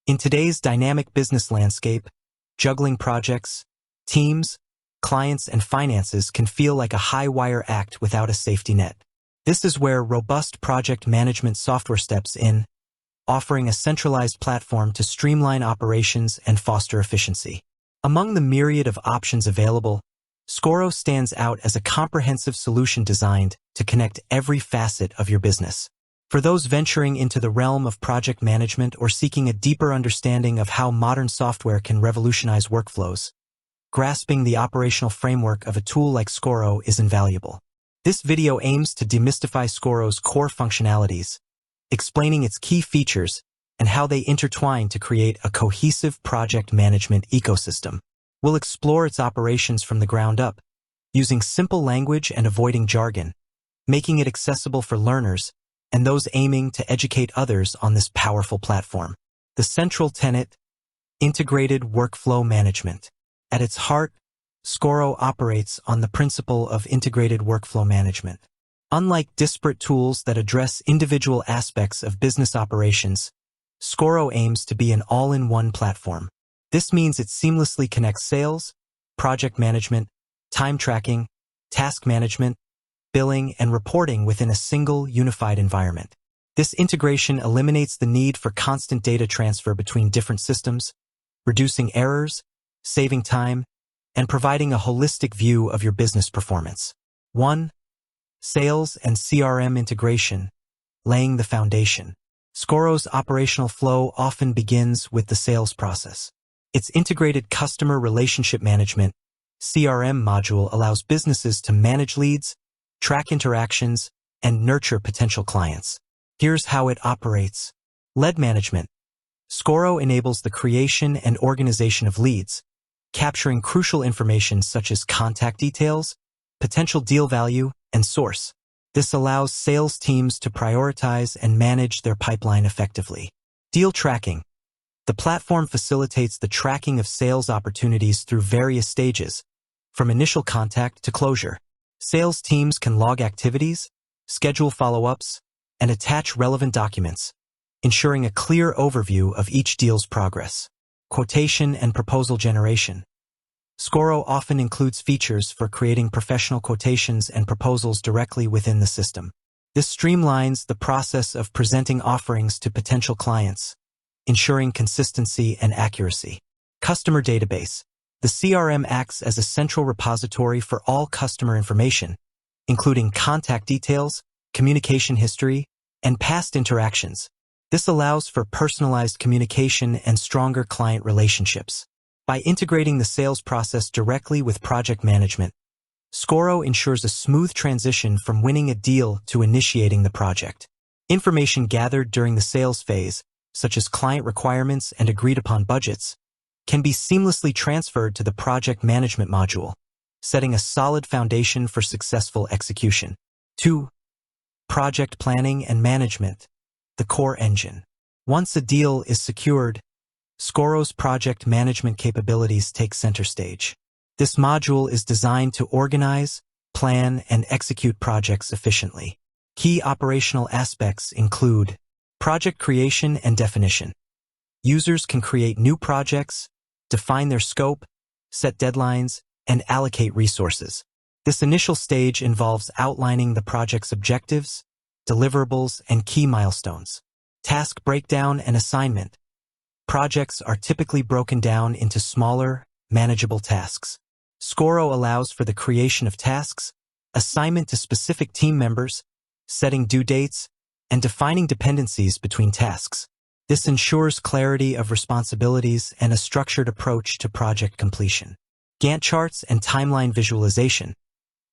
In today's dynamic business landscape, juggling projects, teams, clients, and finances can feel like a high-wire act without a safety net. This is where robust project management software steps in, offering a centralized platform to streamline operations and foster efficiency. Among the myriad of options available, Scoro stands out as a comprehensive solution designed to connect every facet of your business. For those venturing into the realm of project management or seeking a deeper understanding of how modern software can revolutionize workflows, grasping the operational framework of a tool like Scoro is invaluable. This video aims to demystify Scoro's core functionalities, explaining its key features and how they intertwine to create a cohesive project management ecosystem. We'll explore its operations from the ground up, using simple language and avoiding jargon, making it accessible for learners and those aiming to educate others on this powerful platform. The central tenet: integrated workflow management. At its heart, Scoro operates on the principle of integrated workflow management. Unlike disparate tools that address individual aspects of business operations, Scoro aims to be an all-in-one platform. This means it seamlessly connects sales, project management, time tracking, task management, billing, and reporting within a single, unified environment. This integration eliminates the need for constant data transfer between different systems, reducing errors, saving time, and providing a holistic view of your business performance. 1. Sales and CRM integration, laying the foundation. Scoro's operational flow often begins with the sales process. Its integrated customer relationship management (CRM) module allows businesses to manage leads, track interactions, and nurture potential clients. Here's how it operates. Lead management. Scoro enables the creation and organization of leads, capturing crucial information such as contact details, potential deal value, and source. This allows sales teams to prioritize and manage their pipeline effectively. Deal tracking. The platform facilitates the tracking of sales opportunities through various stages, from initial contact to closure. Sales teams can log activities, schedule follow-ups, and attach relevant documents, ensuring a clear overview of each deal's progress. Quotation and proposal generation. Scoro often includes features for creating professional quotations and proposals directly within the system. This streamlines the process of presenting offerings to potential clients, ensuring consistency and accuracy. Customer database. The CRM acts as a central repository for all customer information, including contact details, communication history, and past interactions. This allows for personalized communication and stronger client relationships. By integrating the sales process directly with project management, Scoro ensures a smooth transition from winning a deal to initiating the project. Information gathered during the sales phase, such as client requirements and agreed-upon budgets, can be seamlessly transferred to the project management module, setting a solid foundation for successful execution. 2. Project planning and management, the core engine. Once a deal is secured, Scoro's project management capabilities take center stage. This module is designed to organize, plan, and execute projects efficiently. Key operational aspects include project creation and definition. Users can create new projects, define their scope, set deadlines, and allocate resources. This initial stage involves outlining the project's objectives, deliverables, and key milestones. Task breakdown and assignment. Projects are typically broken down into smaller, manageable tasks. Scoro allows for the creation of tasks, assignment to specific team members, setting due dates, and defining dependencies between tasks. This ensures clarity of responsibilities and a structured approach to project completion. Gantt charts and timeline visualization.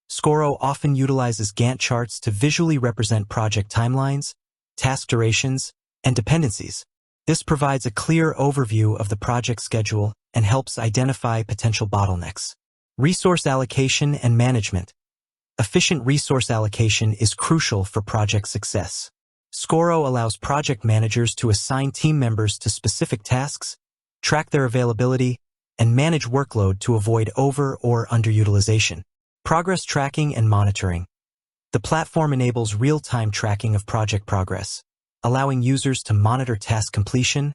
Scoro often utilizes Gantt charts to visually represent project timelines, task durations, and dependencies. This provides a clear overview of the project schedule and helps identify potential bottlenecks. Resource allocation and management. Efficient resource allocation is crucial for project success. Scoro allows project managers to assign team members to specific tasks, track their availability, and manage workload to avoid over- or underutilization. Progress tracking and monitoring. The platform enables real-time tracking of project progress, allowing users to monitor task completion,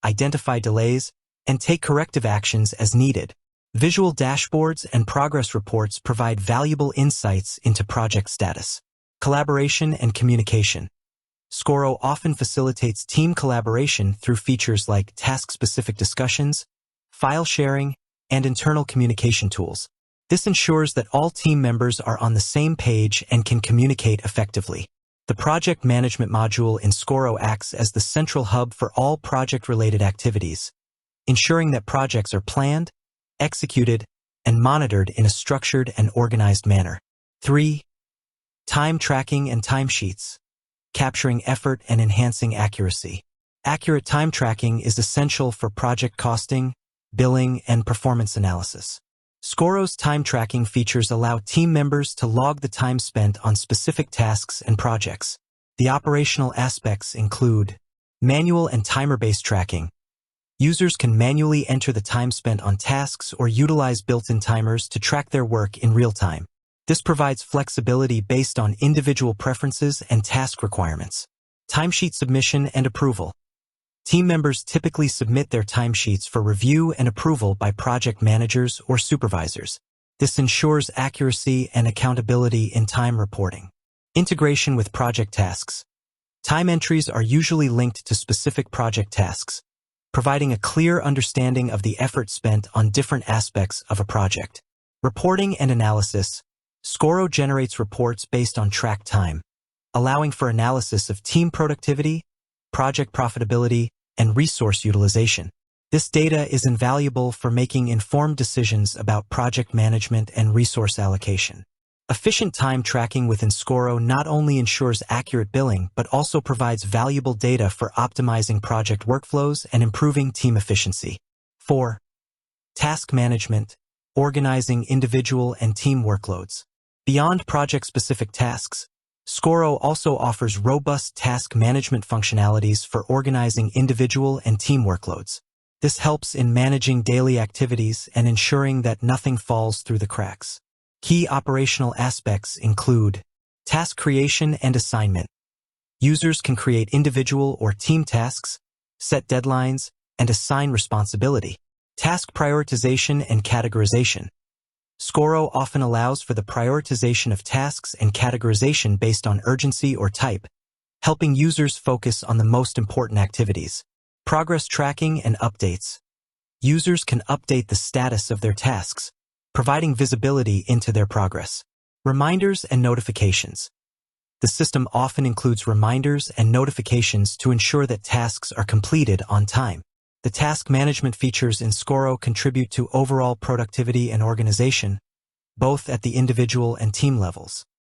identify delays, and take corrective actions as needed. Visual dashboards and progress reports provide valuable insights into project status. Collaboration and communication. Scoro often facilitates team collaboration through features like task-specific discussions, file sharing, and internal communication tools. This ensures that all team members are on the same page and can communicate effectively. The project management module in Scoro acts as the central hub for all project-related activities, ensuring that projects are planned, executed, and monitored in a structured and organized manner. 3. Time tracking and timesheets. Capturing effort and enhancing accuracy. Accurate time tracking is essential for project costing, billing, and performance analysis. Scoro's time tracking features allow team members to log the time spent on specific tasks and projects. The operational aspects include manual and timer-based tracking. Users can manually enter the time spent on tasks or utilize built-in timers to track their work in real time. This provides flexibility based on individual preferences and task requirements. Timesheet submission and approval. Team members typically submit their timesheets for review and approval by project managers or supervisors. This ensures accuracy and accountability in time reporting. Integration with project tasks. Time entries are usually linked to specific project tasks, providing a clear understanding of the effort spent on different aspects of a project. Reporting and analysis. Scoro generates reports based on track time, allowing for analysis of team productivity, project profitability, and resource utilization. This data is invaluable for making informed decisions about project management and resource allocation. Efficient time tracking within Scoro not only ensures accurate billing but also provides valuable data for optimizing project workflows and improving team efficiency. 4. Task management, organizing individual and team workloads. Beyond project-specific tasks, Scoro also offers robust task management functionalities for organizing individual and team workloads. This helps in managing daily activities and ensuring that nothing falls through the cracks. Key operational aspects include task creation and assignment. Users can create individual or team tasks, set deadlines, and assign responsibility. Task prioritization and categorization. Scoro often allows for the prioritization of tasks and categorization based on urgency or type, helping users focus on the most important activities. Progress tracking and updates. Users can update the status of their tasks, providing visibility into their progress. Reminders and notifications. The system often includes reminders and notifications to ensure that tasks are completed on time. The task management features in Scoro contribute to overall productivity and organization, both at the individual and team levels.